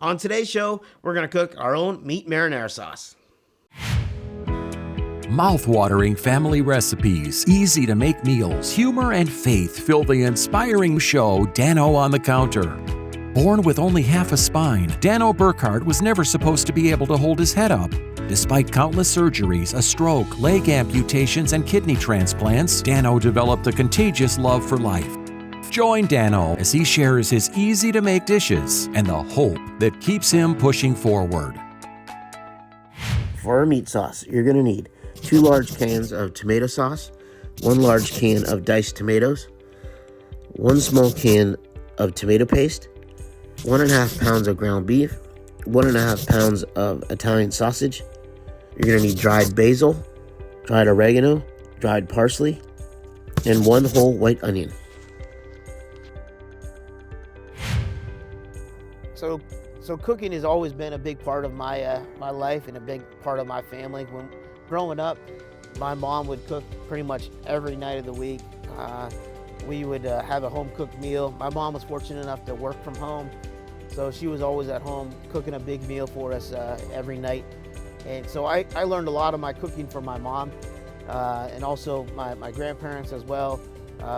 On today's show, we're going to cook our own meat marinara sauce. Mouth-watering family recipes, easy-to-make meals, humor, and faith fill the inspiring show Dano on the Counter. Born with only half a spine, Dano Burkhart was never supposed to be able to hold his head up. Despite countless surgeries, a stroke, leg amputations, and kidney transplants, Dano developed a contagious love for life. Join Dano as he shares his easy-to-make dishes and the hope that keeps him pushing forward. For our meat sauce, you're going to need 2 large cans of tomato sauce, 1 large can of diced tomatoes, 1 small can of tomato paste, 1.5 pounds of ground beef, 1.5 pounds of Italian sausage. You're going to need dried basil, dried oregano, dried parsley, and 1 whole white onion. So cooking has always been a big part of my life and a big part of my family. When growing up, my mom would cook pretty much every night of the week. We would have a home-cooked meal. My mom was fortunate enough to work from home, so she was always at home cooking a big meal for us every night. And so I learned a lot of my cooking from my mom and also my grandparents as well.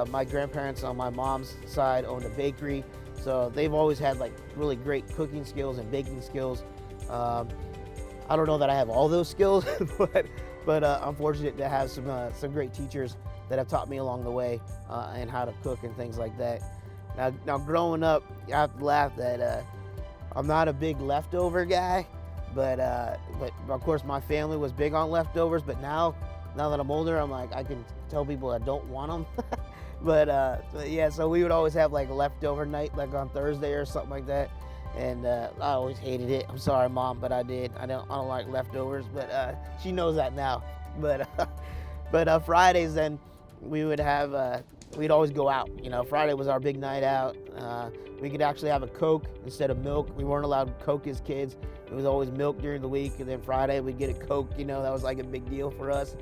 My grandparents on my mom's side owned a bakery, so they've always had like really great cooking skills and baking skills. I don't know that I have all those skills, but I'm fortunate to have some great teachers that have taught me along the way and how to cook and things like that. Now growing up, I have to laugh that I'm not a big leftover guy, but of course my family was big on leftovers. But now that I'm older, I'm like, I can tell people I don't want them. but yeah, so we would always have like a leftover night, like on Thursday or something like that. And I always hated it. I'm sorry, Mom, but I did. I don't like leftovers, but she knows that now. But Fridays then we would have we'd always go out. You know, Friday was our big night out. We could actually have a Coke instead of milk. We weren't allowed Coke as kids. It was always milk during the week, and then Friday we'd get a Coke. You know, that was like a big deal for us.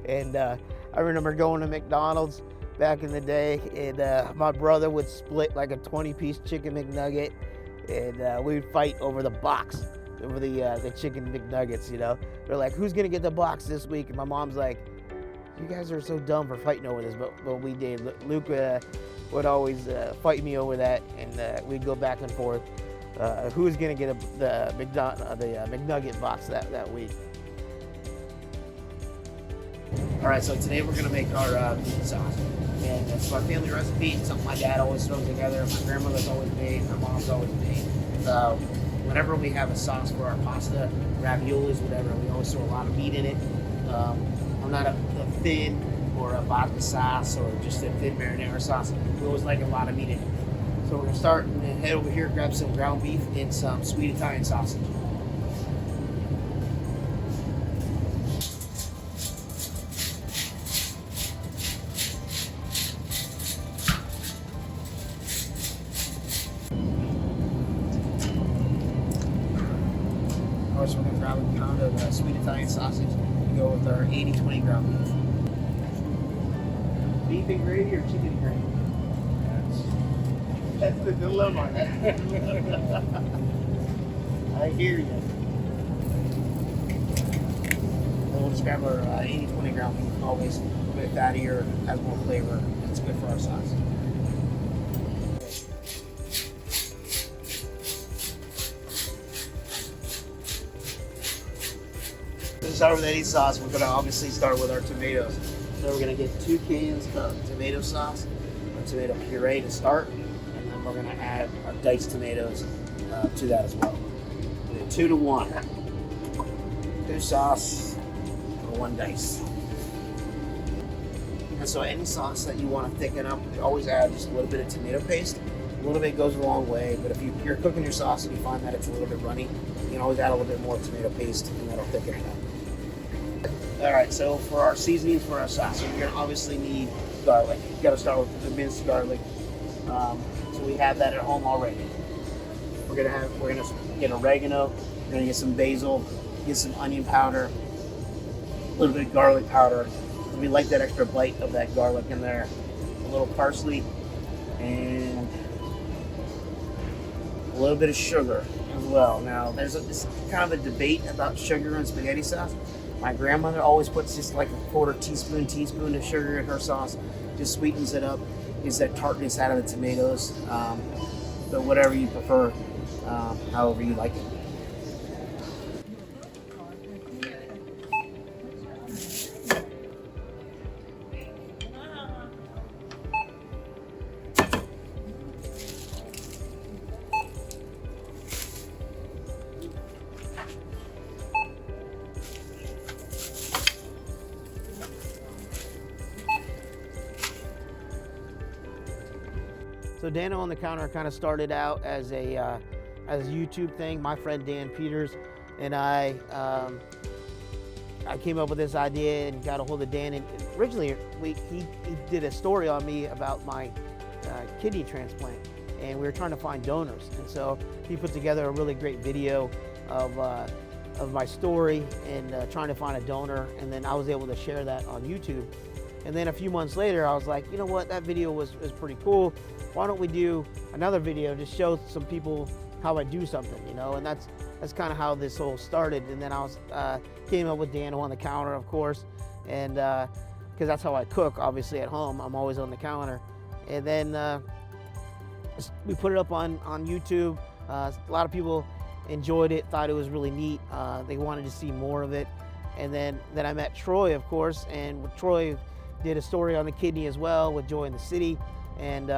And I remember going to McDonald's back in the day, and my brother would split like a 20-piece chicken McNugget, and we'd fight over the box, over the chicken McNuggets. You know, they're like, "Who's gonna get the box this week?" And my mom's like, "You guys are so dumb for fighting over this," but we did. Luke would always fight me over that, and we'd go back and forth. Who's gonna get the McNugget box that week? All right, so today we're gonna make our meat sauce, and it's our family recipe. It's something my dad always throws together. My grandmother's always made. My mom's always made. Whenever we have a sauce for our pasta, raviolis, whatever, we always throw a lot of meat in it. I'm not a thin or a vodka sauce or just a thin marinara sauce. We always like a lot of meat in it. So we're gonna start and head over here, grab some ground beef and some sweet Italian sausage. So we're going to grab a pound of sweet Italian sausage and go with our 80-20 ground beef. Beef and gravy or chicken and gravy? That's the dilemma. I hear you. Then we'll just grab our 80-20 ground beef, always a bit fattier, has more flavor, and it's good for our sauce. To start with any sauce, we're going to obviously start with our tomatoes. So we're going to get 2 cans of tomato sauce, or tomato puree to start, and then we're going to add our diced tomatoes to that as well. 2 to 1. 2 sauce, 1 dice. And so any sauce that you want to thicken up, you always add just a little bit of tomato paste. A little bit goes a long way, but if you're cooking your sauce and you find that it's a little bit runny, you can always add a little bit more tomato paste, and that'll thicken it up. All right, so for our seasonings for our sauce, you're going to obviously need garlic. You've got to start with the minced garlic. So we have that at home already. We're going to get oregano. We're going to get some basil, get some onion powder, a little bit of garlic powder. We like that extra bite of that garlic in there. A little parsley and a little bit of sugar. as well. Now, this kind of a debate about sugar and spaghetti sauce. My grandmother always puts just like a quarter teaspoon of sugar in her sauce, just sweetens it up, gets that tartness out of the tomatoes. So whatever you prefer, however you like it. So Dano on the Counter kind of started out as a YouTube thing. My friend Dan Peters and I came up with this idea and got a hold of Dan. And originally, he did a story on me about my kidney transplant, and we were trying to find donors. And so he put together a really great video of my story and trying to find a donor. And then I was able to share that on YouTube. And then a few months later, I was like, you know what, that video was pretty cool. Why don't we do another video to show some people how I do something, you know? And that's kind of how this whole started. And then I came up with Dano on the Counter, of course, and because that's how I cook, obviously at home. I'm always on the counter. And then we put it up on YouTube. A lot of people enjoyed it, thought it was really neat. They wanted to see more of it. And then I met Troy, of course, and with Troy did a story on the kidney as well with Joy in the City. And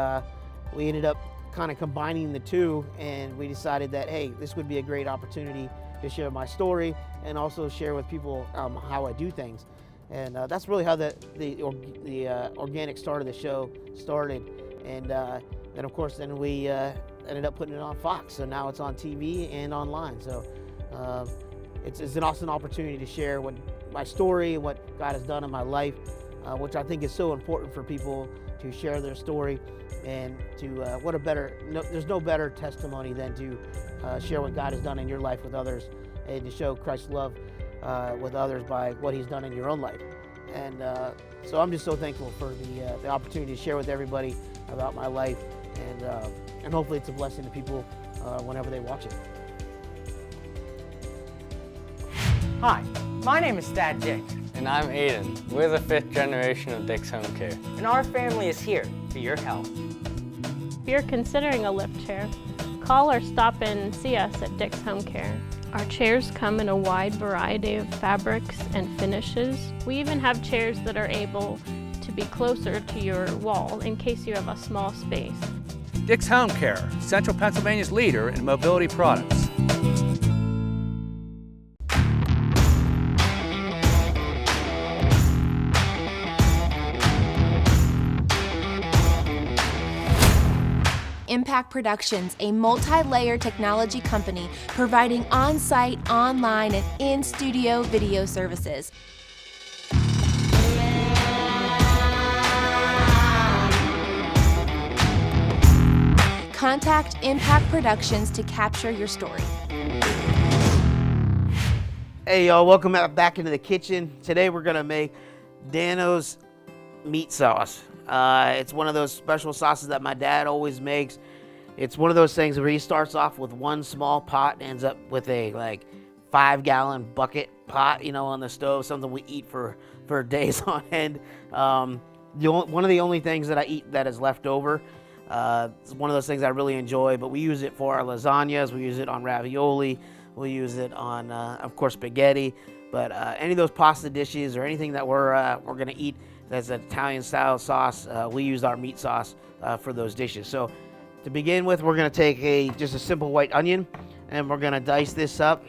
we ended up kind of combining the two, and we decided that, hey, this would be a great opportunity to share my story and also share with people how I do things. And that's really how the organic start of the show started. And then, of course, we ended up putting it on Fox. So now it's on TV and online. So it's an awesome opportunity to share my story, what God has done in my life, which I think is so important for people to share their story. And to there's no better testimony than to share what God has done in your life with others, and to show Christ's love with others by what He's done in your own life. And so I'm just so thankful for the opportunity to share with everybody about my life, and hopefully it's a blessing to people whenever they watch it. Hi, my name is Dad Dick. And I'm Aiden. We're the 5th generation of Dick's Home Care. And our family is here for your health. If you're considering a lift chair, call or stop in and see us at Dick's Home Care. Our chairs come in a wide variety of fabrics and finishes. We even have chairs that are able to be closer to your wall in case you have a small space. Dick's Home Care, Central Pennsylvania's leader in mobility products. Impact Productions, a multi-layer technology company providing on-site, online, and in-studio video services. Contact Impact Productions to capture your story. Hey y'all, welcome back into the kitchen. Today we're gonna make Dano's meat sauce. It's one of those special sauces that my dad always makes. It's one of those things where he starts off with one small pot and ends up with a 5-gallon bucket pot, you know, on the stove, something we eat for days on end. One of the only things that I eat that is left over. It's one of those things I really enjoy, but we use it for our lasagnas, we use it on ravioli, we use it on, of course, spaghetti, but any of those pasta dishes or anything that we're gonna eat that's an Italian-style sauce, we use our meat sauce for those dishes. So to begin with, we're gonna take just a simple white onion, and we're gonna dice this up.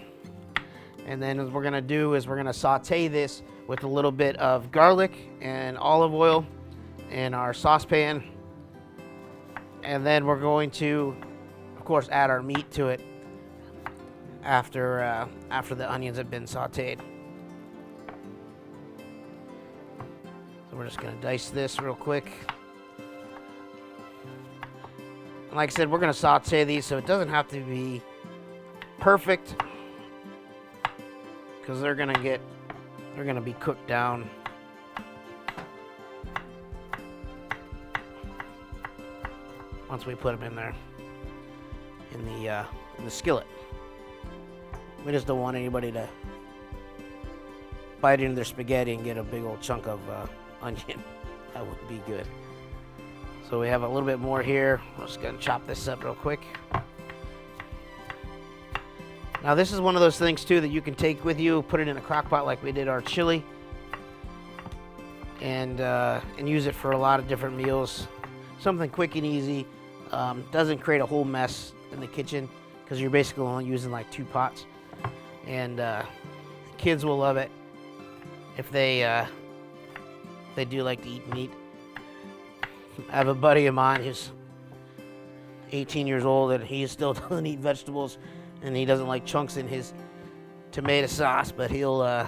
And then what we're gonna do is we're gonna saute this with a little bit of garlic and olive oil in our saucepan. And then we're going to, of course, add our meat to it after the onions have been sauteed. So we're just gonna dice this real quick. And like I said, we're gonna saute these so it doesn't have to be perfect, because they're gonna be cooked down. Once we put them in there in the skillet. We just don't want anybody to bite into their spaghetti and get a big old chunk of onion. That would be good. So we have a little bit more here. We're just gonna chop this up real quick. Now this is one of those things too that you can take with you, put it in a crock pot like we did our chili, and use it for a lot of different meals. Something quick and easy. Doesn't create a whole mess in the kitchen because you're basically only using like 2 pots. And kids will love it if they do like to eat meat. I have a buddy of mine who's 18 years old and he still doesn't eat vegetables, and he doesn't like chunks in his tomato sauce, but he'll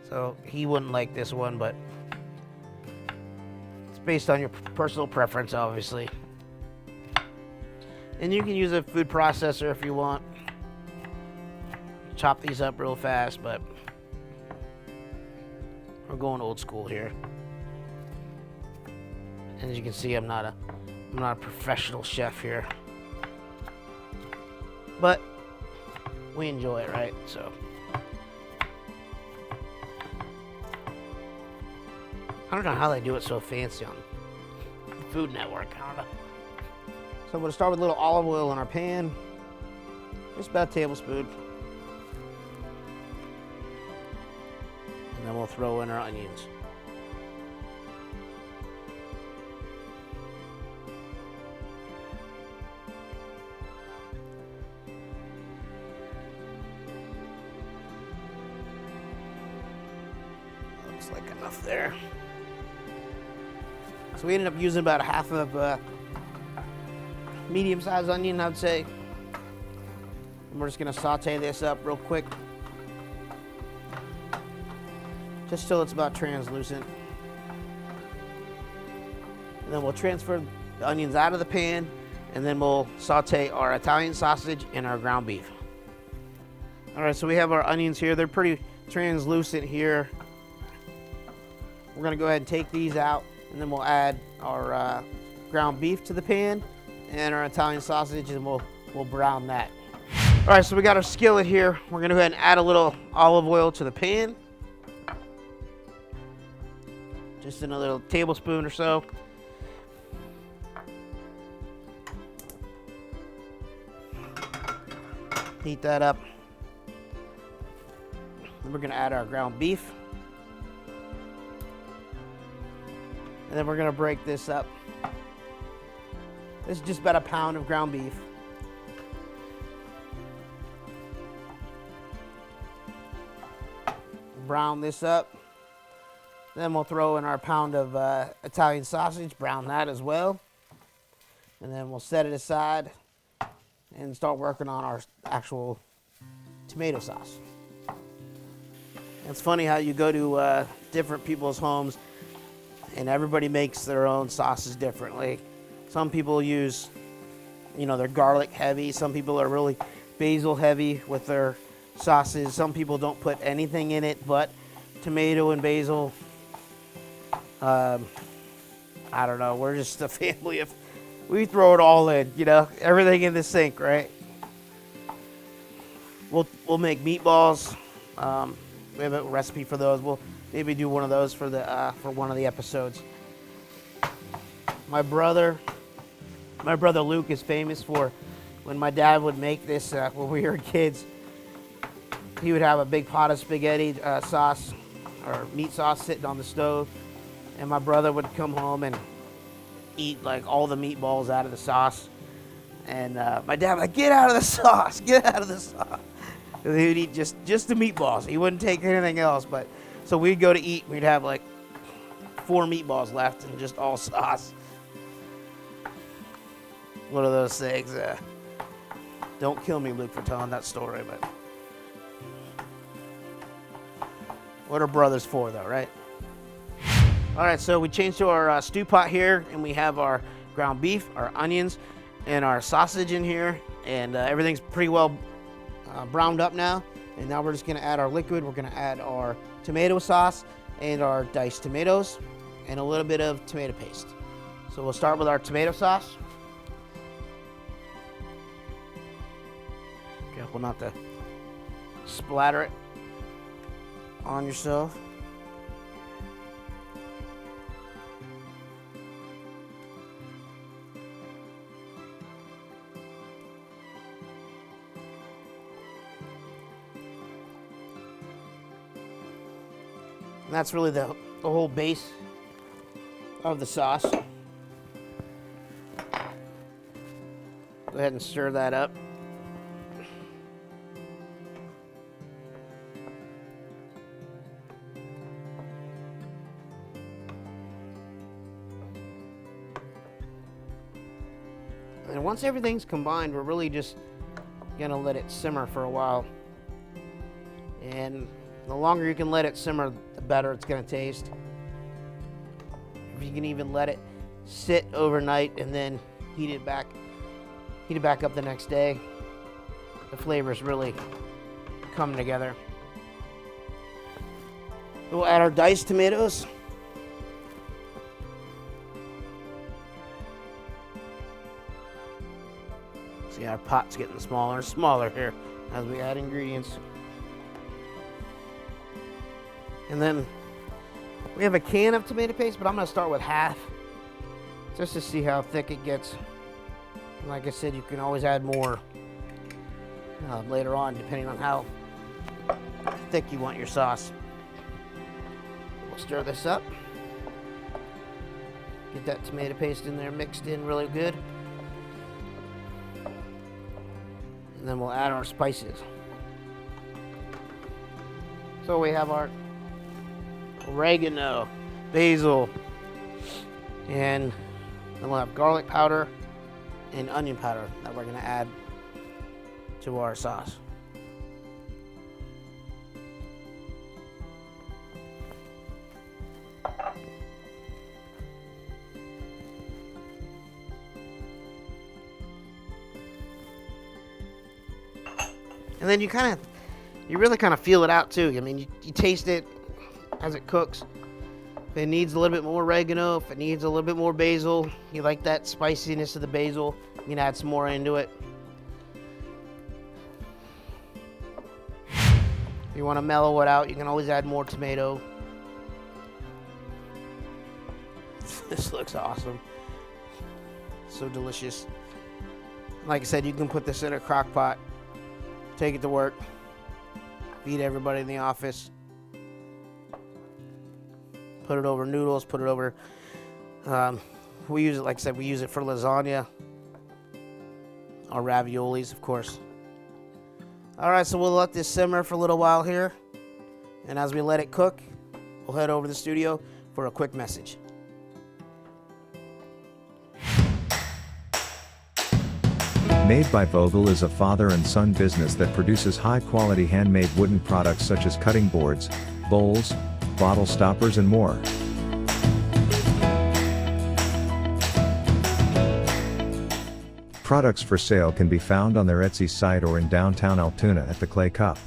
so he wouldn't like this one, but it's based on your personal preference, obviously. And you can use a food processor if you want. Chop these up real fast, but we're going old school here. And as you can see, I'm not a professional chef here, but we enjoy it, right? So I don't know how they do it so fancy on the Food Network. I don't know. So I'm going to start with a little olive oil in our pan, just about a tablespoon. And then we'll throw in our onions. Looks like enough there. So we ended up using about a half of medium-sized onion, I would say. And we're just going to saute this up real quick, just till it's about translucent. And then we'll transfer the onions out of the pan, and then we'll saute our Italian sausage and our ground beef. All right, so we have our onions here. They're pretty translucent here. We're gonna go ahead and take these out, and then we'll add our ground beef to the pan and our Italian sausage, and we'll brown that. All right, so we got our skillet here. We're gonna go ahead and add a little olive oil to the pan. Just another tablespoon or so. Heat that up. Then we're gonna add our ground beef. And then we're gonna break this up. This is just about a pound of ground beef. Brown this up. Then we'll throw in our pound of Italian sausage, brown that as well. And then we'll set it aside and start working on our actual tomato sauce. It's funny how you go to different people's homes and everybody makes their own sauces differently. Some people use, they're garlic heavy. Some people are really basil heavy with their sauces. Some people don't put anything in it but tomato and basil. I don't know. We're just a family of, we throw it all in, everything in the sink, right? We'll make meatballs. We have a recipe for those. We'll maybe do one of those for one of the episodes. My brother Luke is famous for when my dad would make this when we were kids. He would have a big pot of spaghetti sauce or meat sauce sitting on the stove, and my brother would come home and eat like all the meatballs out of the sauce. And my dad would like, get out of the sauce, get out of the sauce. And he would eat just the meatballs. He wouldn't take anything else. But so we'd go to eat, we'd have like 4 meatballs left and just all sauce. One of those things. Don't kill me, Luke, for telling that story, but what are brothers for, though, right? All right, so we changed to our stew pot here, and we have our ground beef, our onions, and our sausage in here, and everything's pretty well browned up now. And now we're just gonna add our liquid. We're gonna add our tomato sauce and our diced tomatoes and a little bit of tomato paste. So we'll start with our tomato sauce. Careful not to splatter it on yourself. And that's really the whole base of the sauce. Go ahead and stir that up. And once everything's combined, we're really just gonna let it simmer for a while. And the longer you can let it simmer, the better it's gonna taste. If you can even let it sit overnight and then heat it back up the next day, the flavors really come together. We'll add our diced tomatoes. See, our pot's getting smaller and smaller here as we add ingredients. And then we have a can of tomato paste, but I'm gonna start with half just to see how thick it gets. And like I said, you can always add more later on, depending on how thick you want your sauce. We'll stir this up. Get that tomato paste in there mixed in really good. And then we'll add our spices. So we have our oregano, basil, and then we'll have garlic powder and onion powder that we're going to add to our sauce. And then you really kind of feel it out too. I mean, you taste it as it cooks. If it needs a little bit more oregano, if it needs a little bit more basil, you like that spiciness of the basil, you can add some more into it. If you want to mellow it out, you can always add more tomato. This looks awesome. So delicious. Like I said, you can put this in a crock pot, take it to work, feed everybody in the office. Put it over noodles, put it over, we use it, like I said, we use it for lasagna or raviolis, of course. All right, so we'll let this simmer for a little while here. And as we let it cook, we'll head over to the studio for a quick message. Made by Vogel is a father and son business that produces high-quality handmade wooden products such as cutting boards, bowls, bottle stoppers, and more. Products for sale can be found on their Etsy site or in downtown Altoona at the Clay Cup.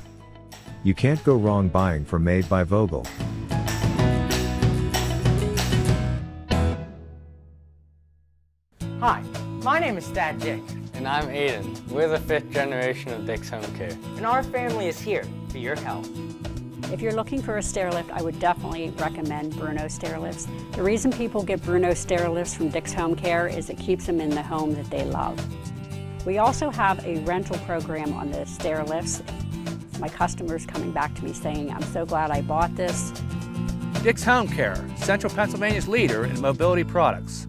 You can't go wrong buying from Made by Vogel. Hi, my name is Thad Dick, And I'm Aiden. We're the 5th generation of Dick's Home Care. and our family is here for your health. If you're looking for a stair lift, I would definitely recommend Bruno stair lifts. The reason people get Bruno stair lifts from Dick's Home Care is it keeps them in the home that they love. We also have a rental program on the stair lifts. My customers coming back to me saying, I'm so glad I bought this. Dick's Home Care, Central Pennsylvania's leader in mobility products.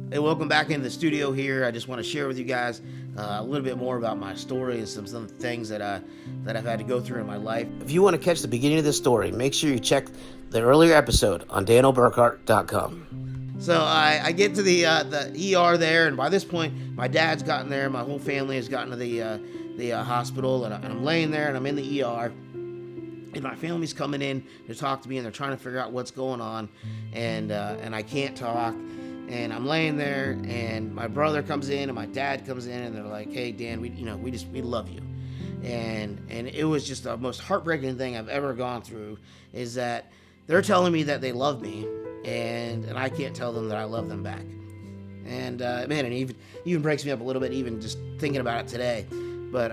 Hey, welcome back into the studio here. I just want to share with you guys a little bit more about my story and some things that I've had to go through in my life. If you want to catch the beginning of this story, make sure you check the earlier episode on DanoBurkhart.com. So I get to the ER there, and by this point, my dad's gotten there. My whole family has gotten to the hospital, and I'm laying there, and I'm in the ER. And my family's coming in to talk to me, and they're trying to figure out what's going on, and I can't talk. And I'm laying there, and my brother comes in, and my dad comes in, and they're like, "Hey, Dan, we love you." And it was just the most heartbreaking thing I've ever gone through, is that they're telling me that they love me, and I can't tell them that I love them back. And man, it even breaks me up a little bit, even just thinking about it today. But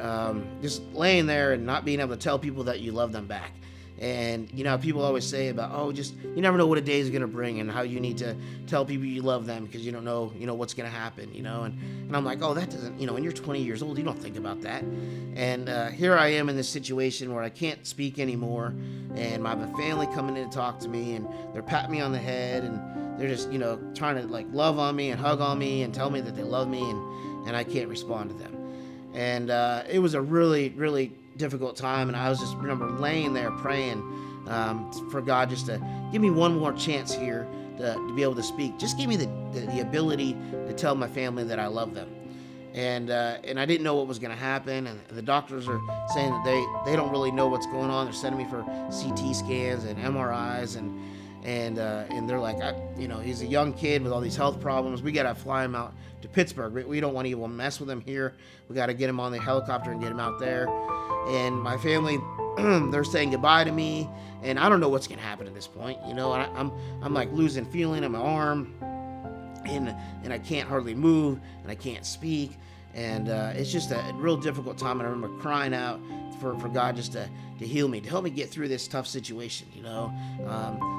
just laying there and not being able to tell people that you love them back. And, you know, people always say about, oh, just, you never know what a day is going to bring, and how you need to tell people you love them because you don't know, what's going to happen, And I'm like, oh, that doesn't, when you're 20 years old, you don't think about that. And here I am in this situation where I can't speak anymore, and I have a family coming in to talk to me, and they're patting me on the head, and they're just, trying to, like, love on me and hug on me and tell me that they love me, and I can't respond to them. And it was a really, really difficult time, and I was just remember laying there praying for God just to give me one more chance here to be able to speak. Just give me the ability to tell my family that I love them. And I didn't know what was going to happen, and the doctors are saying that they don't really know what's going on. They're sending me for CT scans and MRIs, and they're like, he's a young kid with all these health problems. We got to fly him out to Pittsburgh. We don't want to even mess with him here. We got to get him on the helicopter and get him out there. And my family, they're saying goodbye to me, and I don't know what's going to happen at this point. And I'm like losing feeling in my arm, and I can't hardly move, and I can't speak. And it's just a real difficult time. And I remember crying out for God just to heal me, to help me get through this tough situation.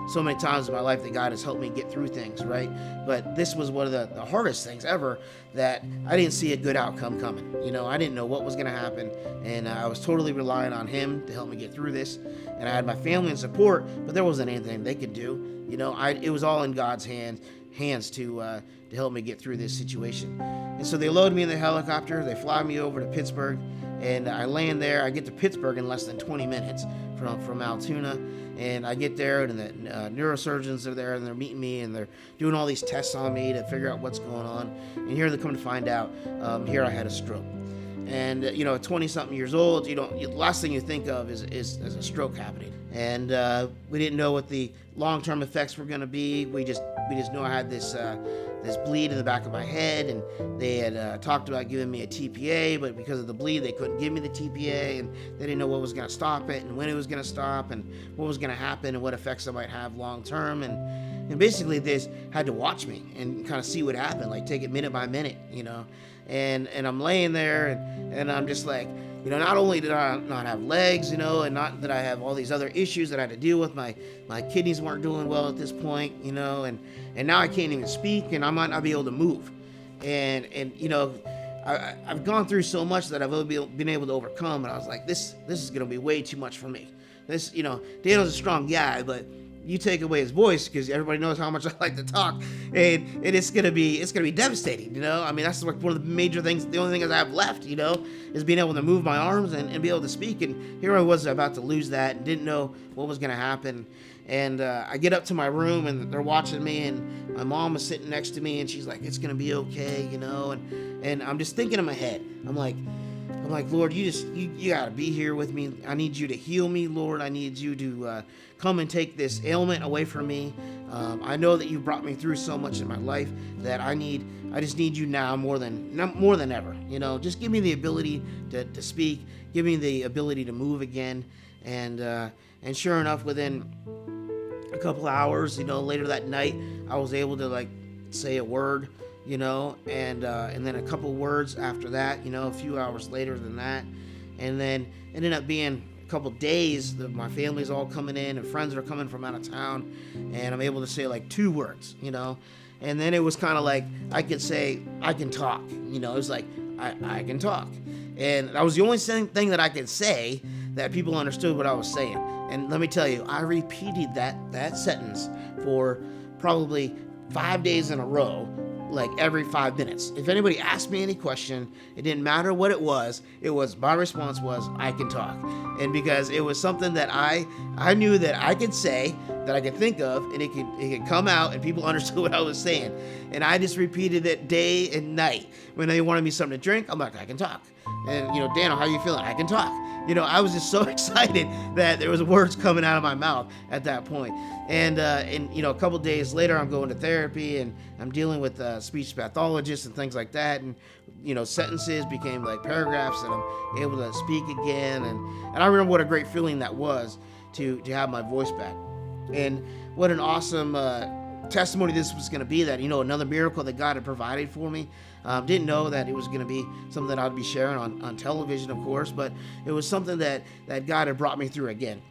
So many times in my life that God has helped me get through things, right? But this was one of the hardest things ever, that I didn't see a good outcome coming. I didn't know what was going to happen, and I was totally relying on Him to help me get through this. And I had my family and support, but there wasn't anything they could do. It was all in God's hands to help me get through this situation. And so they load me in the helicopter, they fly me over to Pittsburgh, and I land there. I get to Pittsburgh in less than 20 minutes from Altoona, and I get there, and the neurosurgeons are there, and they're meeting me, and they're doing all these tests on me to figure out what's going on. And here they come to find out, here I had a stroke. And at 20-something years old, the last thing you think of is a stroke happening. And we didn't know what the long-term effects were going to be. We just knew I had this bleed in the back of my head, and they had talked about giving me a TPA, but because of the bleed, they couldn't give me the TPA, and they didn't know what was going to stop it, and when it was going to stop, and what was going to happen, and what effects it might have long-term. And basically, they had to watch me and kind of see what happened, like take it minute by minute, And I'm laying there, and I'm just like, not only did I not have legs, and not that I have all these other issues that I had to deal with. My kidneys weren't doing well at this point, and now I can't even speak, and I might not be able to move. And I've gone through so much that I've only been able to overcome, and I was like, this is going to be way too much for me. Dano's a strong guy, but you take away his voice, because everybody knows how much I like to talk, and it's gonna be devastating. I mean, that's like one of the major things. The only thing I have left, is being able to move my arms and be able to speak. And here I was about to lose that, and didn't know what was gonna happen. And I get up to my room, and they're watching me, and my mom is sitting next to me, and she's like, "It's gonna be okay," And I'm just thinking in my head, I'm like, Lord, you gotta be here with me. I need you to heal me, Lord. I need you to come and take this ailment away from me. I know that you brought me through so much in my life that I just need you now more than ever. Just give me the ability to speak. Give me the ability to move again. And sure enough, within a couple hours, later that night, I was able to say a word. And then a couple words after that, a few hours later than that. And then it ended up being a couple days that my family's all coming in, and friends are coming from out of town, and I'm able to say 2 words, And then it was kind of like I could say, I can talk, it was like, I can talk. And that was the only thing that I could say that people understood what I was saying. And let me tell you, I repeated that sentence for probably 5 days in a row, every 5 minutes. If anybody asked me any question, it didn't matter what it was, my response was, I can talk. And because it was something that I knew that I could say, that I could think of, and it could come out, and people understood what I was saying. And I just repeated it day and night. When they wanted me something to drink, I'm like, I can talk. And, Dano, how you feeling? I can talk. I was just so excited that there was words coming out of my mouth at that point. And a couple days later, I'm going to therapy, and I'm dealing with speech pathologists and things like that. And, sentences became paragraphs, and I'm able to speak again. And I remember what a great feeling that was to have my voice back. And what an awesome testimony this was going to be, that, another miracle that God had provided for me. Didn't know that it was going to be something I'd be sharing on television, of course, but it was something that God had brought me through again.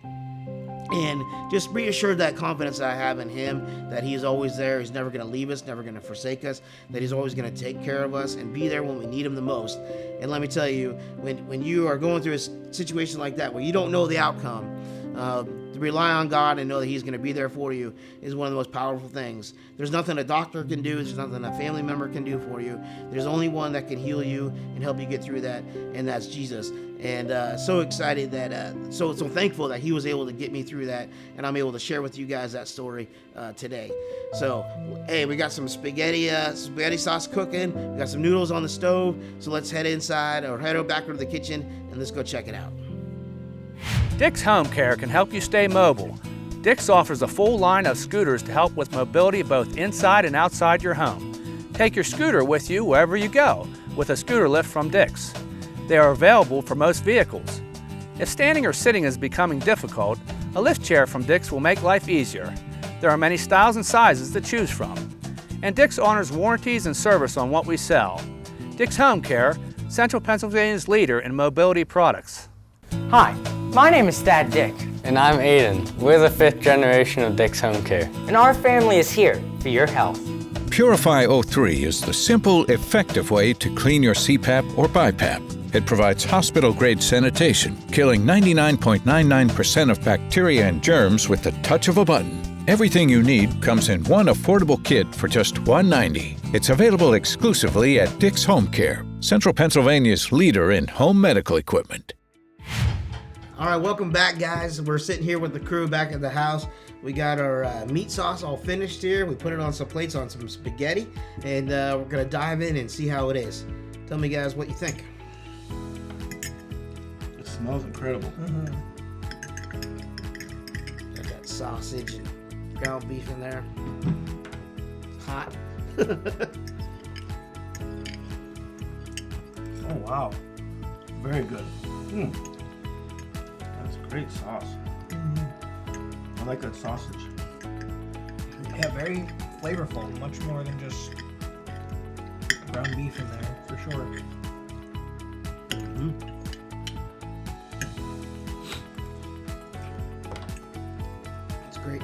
And just reassured that confidence that I have in him, that he is always there. He's never going to leave us, never going to forsake us, that he's always going to take care of us and be there when we need him the most. And let me tell you, when you are going through a situation like that where you don't know the outcome, to rely on God and know that he's going to be there for you is one of the most powerful things. There's nothing a doctor can do. There's nothing a family member can do for you. There's only one that can heal you and help you get through that, and that's Jesus. And so excited that, so thankful that he was able to get me through that, and I'm able to share with you guys that story today. So, hey, we got some spaghetti sauce cooking. We got some noodles on the stove. So let's head inside or head back to the kitchen and let's go check it out. Dick's Home Care can help you stay mobile. Dick's offers a full line of scooters to help with mobility both inside and outside your home. Take your scooter with you wherever you go with a scooter lift from Dick's. They are available for most vehicles. If standing or sitting is becoming difficult, a lift chair from Dick's will make life easier. There are many styles and sizes to choose from. And Dick's honors warranties and service on what we sell. Dick's Home Care, Central Pennsylvania's leader in mobility products. Hi, my name is Dad Dick, And I'm Aiden. We're the 5th generation of Dick's Home Care. and our family is here for your health. Purify O3 is the simple, effective way to clean your CPAP or BiPAP. It provides hospital-grade sanitation, killing 99.99% of bacteria and germs with the touch of a button. Everything you need comes in one affordable kit for just $1.90. It's available exclusively at Dick's Home Care, Central Pennsylvania's leader in home medical equipment. All right, welcome back, guys. We're sitting here with the crew back at the house. We got our meat sauce all finished here. We put it on some plates on some spaghetti, and we're going to dive in and see how it is. Tell me, guys, what you think. It smells incredible. Got that sausage and ground beef in there. Hot. Oh, wow. Very good. That's a great sauce. I like that sausage. Yeah, very flavorful. Much more than just ground beef in there, for sure. It's great.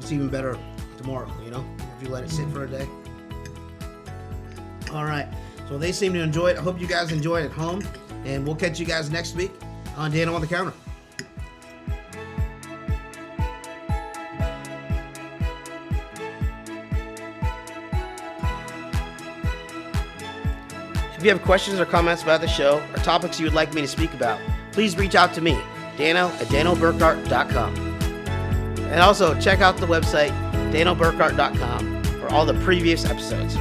It's even better tomorrow, if you let it sit for a day. All right, so they seem to enjoy it. I hope you guys enjoy it at home, and we'll catch you guys next week on Dano on the Counter. If you have questions or comments about the show or topics you would like me to speak about, please reach out to me, Dano at DanoBurkhart.com. And also check out the website, DanoBurkhart.com, for all the previous episodes.